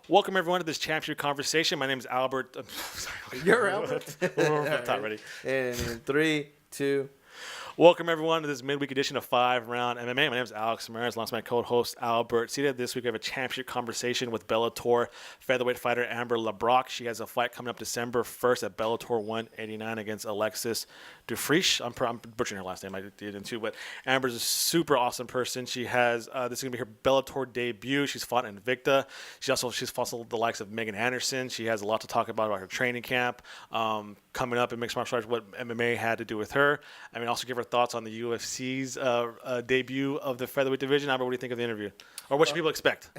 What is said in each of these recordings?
Welcome everyone to this championship conversation. My name is Albert. You're Albert. We're not ready. And in 3, 2. Welcome everyone to this midweek edition of 5 Round MMA. My name is Alex Ramirez, alongside my co-host Albert. Seated this week, we have a championship conversation with Bellator featherweight fighter Amber Leibrock. She has a fight coming up December 1st at Bellator 189 against Alexis Dufriche. I'm butchering her last name. I did too, but Amber's a super awesome person. She has this is gonna be her Bellator debut. She's fought in Invicta. She's fought the likes of Megan Anderson. She has a lot to talk about her training camp coming up in mixed martial arts, what MMA had to do with her. I mean, also give her thoughts on the UFC's debut of the featherweight division. Amber, what do you think of the interview? Or what should people expect?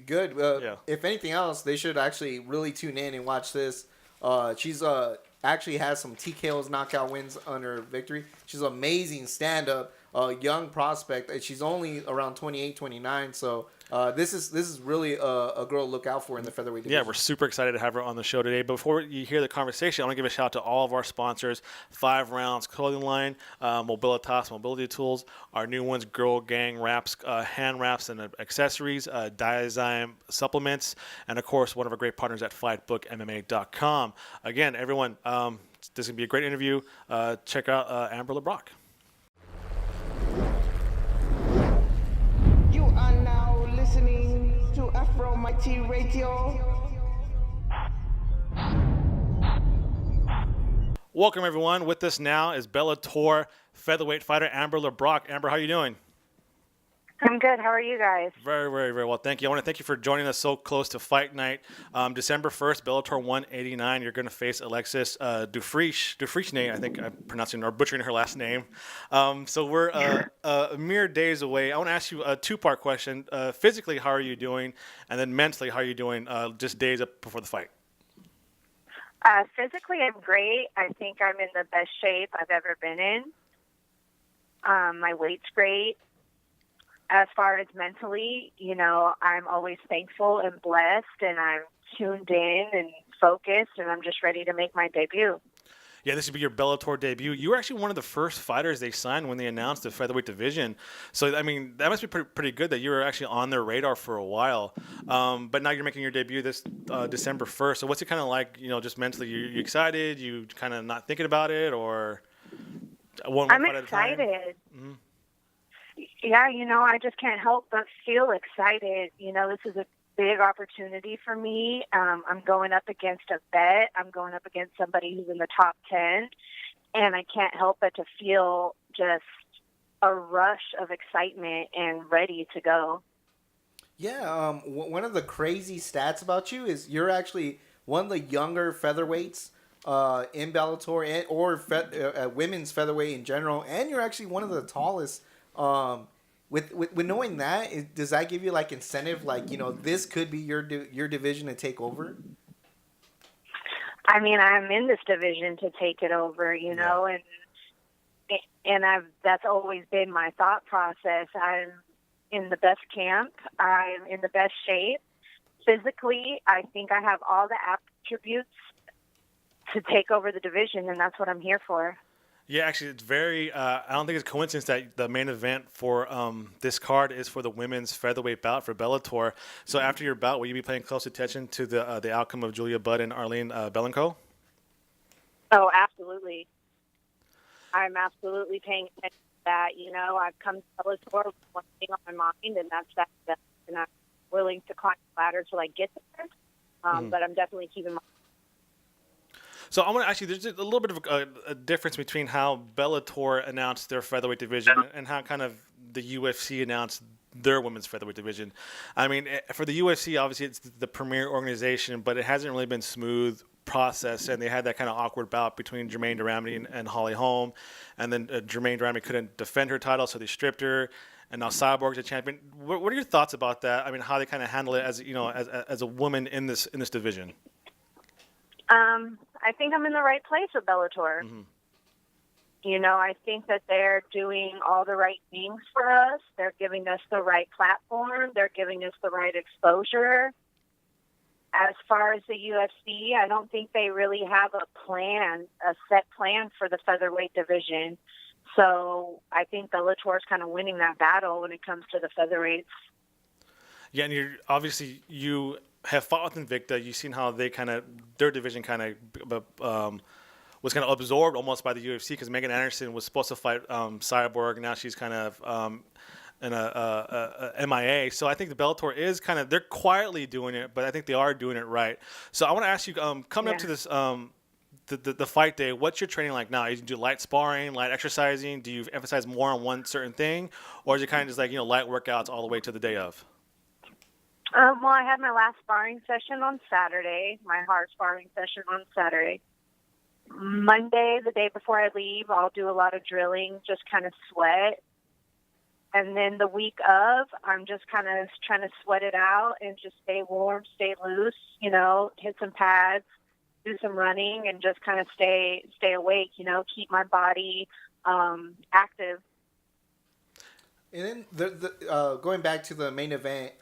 Good. Yeah. If anything else, they should actually really tune in and watch this. She's actually has some TKOs, knockout wins under victory. She's an amazing stand-up, young prospect. She's only around 28, 29, so this is really a girl to look out for in the featherweight division. Yeah, we're super excited to have her on the show today. Before you hear the conversation, I want to give a shout out to all of our sponsors: 5 Rounds Clothing Line, Mobilitas Mobility Tools, our new ones, Girl Gang Wraps, hand wraps and accessories, Diazyme supplements, and of course one of our great partners at FightBookMMA.com. Again, everyone, this is gonna be a great interview. Check out Amber Leibrock. You are now listening to Afro Mighty Radio. Welcome, everyone. With us now is Bellator featherweight fighter Amber Leibrock. Amber, how are you doing? I'm good. How are you guys? Very, very, very well. Thank you. I want to thank you for joining us so close to fight night. December 1st, Bellator 189. You're going to face Alexis Dufriche, I think I'm pronouncing or butchering her last name. So we're mere days away. I want to ask you a two-part question. Physically, how are you doing? And then mentally, how are you doing just days up before the fight? Physically, I'm great. I think I'm in the best shape I've ever been in. My weight's great. As far as mentally, I'm always thankful and blessed, and I'm tuned in and focused, and I'm just ready to make my debut. Yeah, this would be your Bellator debut. You were actually one of the first fighters they signed when they announced the featherweight division. So, I mean, that must be pretty good that you were actually on their radar for a while. But now you're making your debut this December 1st. So what's it kind of like, just mentally? You excited? You kind of not thinking about it? Or I'm excited. Mm-hmm. Yeah, I just can't help but feel excited. This is a big opportunity for me. I'm going up against a vet. I'm going up against somebody who's in the top 10. And I can't help but to feel just a rush of excitement and ready to go. Yeah, one of the crazy stats about you is you're actually one of the younger featherweights in Bellator or women's featherweight in general. And you're actually one of the tallest. With knowing that, does that give you like incentive? Like, this could be your division to take over. I mean, I'm in this division to take it over, and that's always been my thought process. I'm in the best camp. I'm in the best shape. Physically, I think I have all the attributes to take over the division, and that's what I'm here for. Yeah, actually, it's very. I don't think it's a coincidence that the main event for this card is for the women's featherweight bout for Bellator. So after your bout, will you be paying close attention to the outcome of Julia Budd and Arlene Belenko? Oh, absolutely. I'm absolutely paying attention to that. I've come to Bellator with one thing on my mind, and that's that. And I'm willing to climb the ladder till I get there. But I'm definitely keeping my. So I want to actually, there's a little bit of a difference between how Bellator announced their featherweight division and how kind of the UFC announced their women's featherweight division. I mean, for the UFC, obviously it's the premier organization, but it hasn't really been smooth process, and they had that kind of awkward bout between Jermaine Duramity and Holly Holm, and then Jermaine Duramity couldn't defend her title, so they stripped her. And now Cyborg's a champion. What are your thoughts about that? I mean, how they kind of handle it as a woman in this division? I think I'm in the right place with Bellator. Mm-hmm. I think that they're doing all the right things for us. They're giving us the right platform. They're giving us the right exposure. As far as the UFC, I don't think they really have a set plan for the featherweight division. So I think Bellator is kind of winning that battle when it comes to the featherweights. Yeah, and you have fought with Invicta. You've seen how they their division was kind of absorbed almost by the UFC because Megan Anderson was supposed to fight Cyborg. Now she's kind of in a MIA. So I think the Bellator is they're quietly doing it, but I think they are doing it right. So I want to ask you, coming up to this the fight day, what's your training like now? You do light sparring, light exercising? Do you emphasize more on one certain thing, or is it kind of just like light workouts all the way to the day of? Well, I had my last sparring session on Saturday, my hard sparring session on Saturday. Monday, the day before I leave, I'll do a lot of drilling, just kind of sweat. And then the week of, I'm just kind of trying to sweat it out and just stay warm, stay loose, hit some pads, do some running, and just kind of stay awake, keep my body active. And then going back to the main event,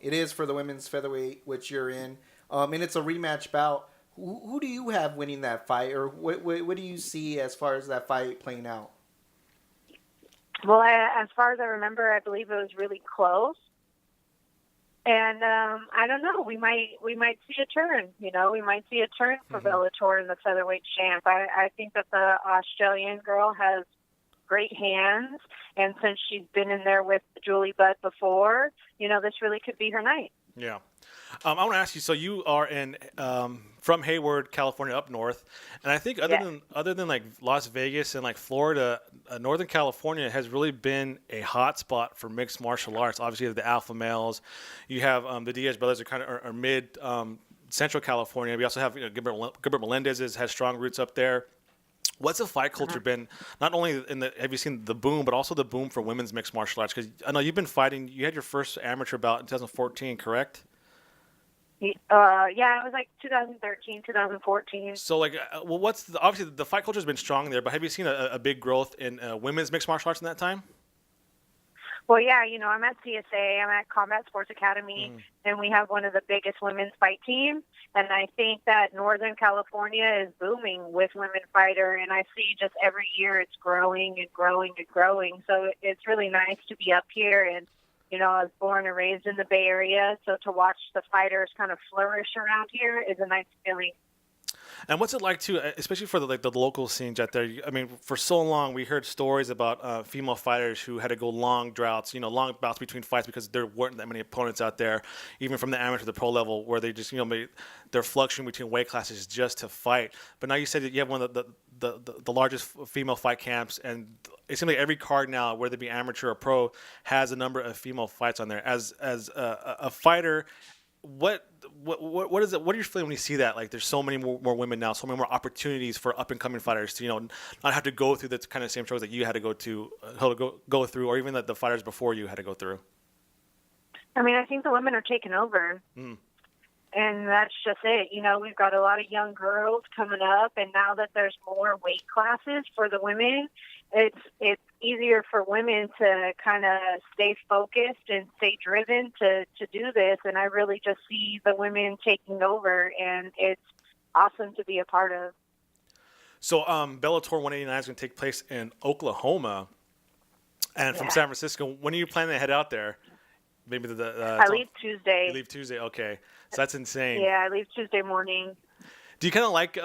it is for the women's featherweight, which you're in, and it's a rematch bout. Who do you have winning that fight, or what do you see as far as that fight playing out? Well, as far as I remember, I believe it was really close. And I don't know. We might see a turn. We might see a turn for Bellator in the featherweight champ. I think that the Australian girl has great hands, and since she's been in there with Julie Budd before, this really could be her night. Yeah. I want to ask you. So you are from Hayward, California, up north, and I think other than like Las Vegas and like Florida, Northern California has really been a hot spot for mixed martial arts. Obviously, you have the alpha males. You have the Diaz brothers are mid Central California. We also have Gilbert Melendez has strong roots up there. What's the fight culture been? Not only have you seen the boom, but also the boom for women's mixed martial arts? Because I know you've been fighting. You had your first amateur bout in 2014, correct? Yeah, it was like 2013, 2014. So, obviously the fight culture has been strong there, but have you seen a big growth in women's mixed martial arts in that time? Well, yeah, I'm at CSA, I'm at Combat Sports Academy, and we have one of the biggest women's fight teams. And I think that Northern California is booming with women fighter, and I see just every year it's growing and growing and growing. So it's really nice to be up here. And, I was born and raised in the Bay Area, so to watch the fighters kind of flourish around here is a nice feeling. And what's it like especially for the local scenes out there? I mean, for so long we heard stories about female fighters who had to go long droughts, long bouts between fights because there weren't that many opponents out there, even from the amateur to the pro level, where they just they're fluctuating between weight classes just to fight. But now you said that you have one of the largest female fight camps, and it seems like every card now, whether it be amateur or pro, has a number of female fights on there. As a fighter, what is it? What are you feeling when you see that? Like, there's so many more women now, so many more opportunities for up and coming fighters to not have to go through the kind of same struggles that you had to go through, or even that the fighters before you had to go through. I mean, I think the women are taking over, and that's just it. We've got a lot of young girls coming up, and now that there's more weight classes for the women, it's easier for women to kind of stay focused and stay driven to do this. And I really just see the women taking over, and it's awesome to be a part of. So Bellator 189 is going to take place in Oklahoma, and from San Francisco. When are you planning to head out there? Maybe I leave Tuesday. You leave Tuesday, okay. So that's insane. Yeah, I leave Tuesday morning. Do you kind of like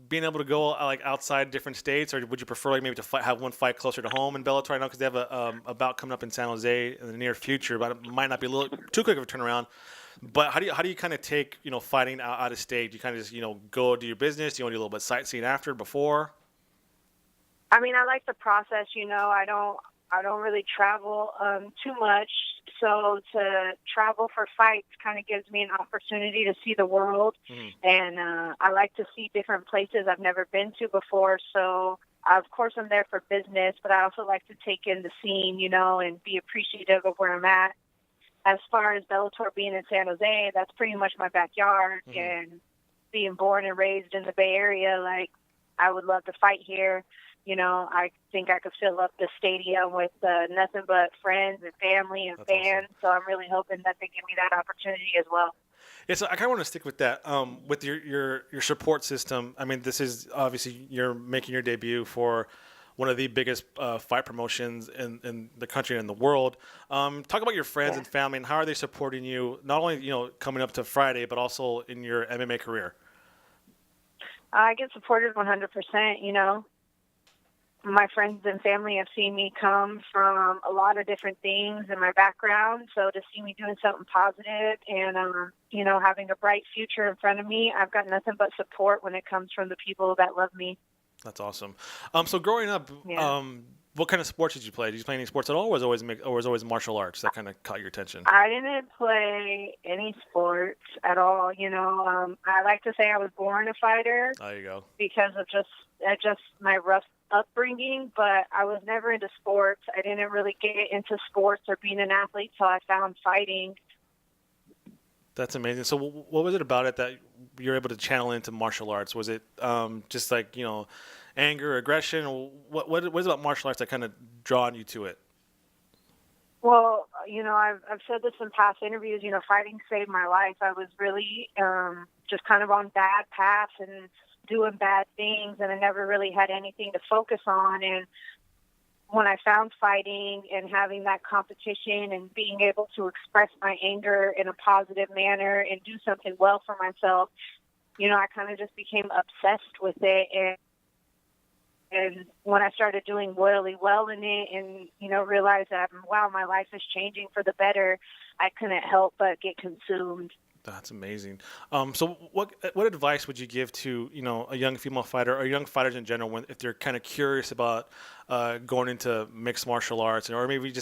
being able to go outside different states, or would you prefer maybe to have one fight closer to home in Bellator? I know because they have a bout coming up in San Jose in the near future, but it might not be a little too quick of a turnaround. But how do you kind of take fighting out of state? Do you kind of just go do your business? Do you want to do a little bit of sightseeing after, before? I mean, I like the process. I don't really travel too much. So to travel for fights kind of gives me an opportunity to see the world. And I like to see different places I've never been to before. So, of course, I'm there for business, but I also like to take in the scene, and be appreciative of where I'm at. As far as Bellator being in San Jose, that's pretty much my backyard. And being born and raised in the Bay Area, I would love to fight here. I think I could fill up the stadium with nothing but friends and family and fans. Awesome. So I'm really hoping that they give me that opportunity as well. Yeah, so I kind of want to stick with that. With your support system. I mean, this is obviously you're making your debut for one of the biggest fight promotions in the country and in the world. Talk about your friends and family and how are they supporting you, not only coming up to Friday, but also in your MMA career. I get supported 100%. My friends and family have seen me come from a lot of different things in my background. So to see me doing something positive and, having a bright future in front of me, I've got nothing but support when it comes from the people that love me. That's awesome. So growing up, what kind of sports did you play? Did you play any sports at all, or was it always martial arts that kind of caught your attention? I didn't play any sports at all. I like to say I was born a fighter. There you go. Because of just my rough upbringing, but I was never into sports. I didn't really get into sports or being an athlete till I found fighting. That's amazing. So what was it about it that you're able to channel into martial arts? Was it just like, anger, aggression? What is it about martial arts that kind of drawn you to it? Well, I've said this in past interviews, fighting saved my life. I was really just kind of on bad paths and doing bad things, and I never really had anything to focus on. And when I found fighting and having that competition and being able to express my anger in a positive manner and do something well for myself, I kind of just became obsessed with it. And when I started doing really well in it and, realized that, wow, my life is changing for the better, I couldn't help but get consumed. That's amazing. So what advice would you give to, a young female fighter or young fighters in general if they're kind of curious about going into mixed martial arts, or maybe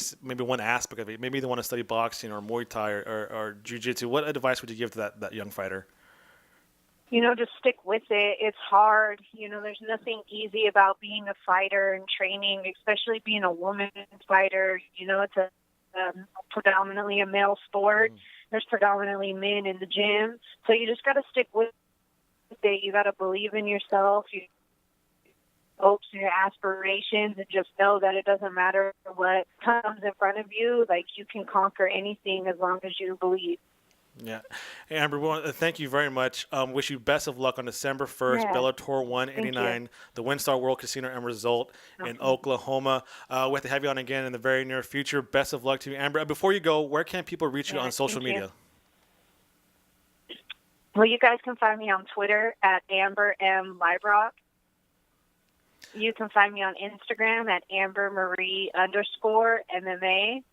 one aspect of it? Maybe they want to study boxing or Muay Thai or jiu-jitsu. What advice would you give to that young fighter? Just stick with it. It's hard. There's nothing easy about being a fighter and training, especially being a woman fighter. It's a predominantly a male sport. There's predominantly men in the gym. So you just got to stick with it. You got to believe in yourself, your hopes and your aspirations, and just know that it doesn't matter what comes in front of you. Like, you can conquer anything as long as you believe. Yeah. Hey, Amber, we want to thank you very much. Wish you best of luck on December 1st, Bellator 189, the WinStar World Casino and Resort in Oklahoma. We have to have you on again in the very near future. Best of luck to you, Amber. Before you go, where can people reach you on social media? Well, you guys can find me on Twitter at Amber M. Leibrock. You can find me on Instagram at AmberMarie_MMA.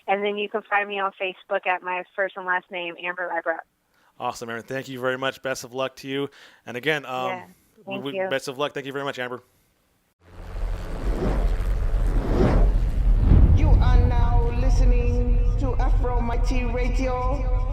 And then you can find me on Facebook at my first and last name, Amber Leibrock. Awesome, Amber. Thank you very much. Best of luck to you. And again, thank you. Best of luck. Thank you very much, Amber. You are now listening to Afro Mighty Radio.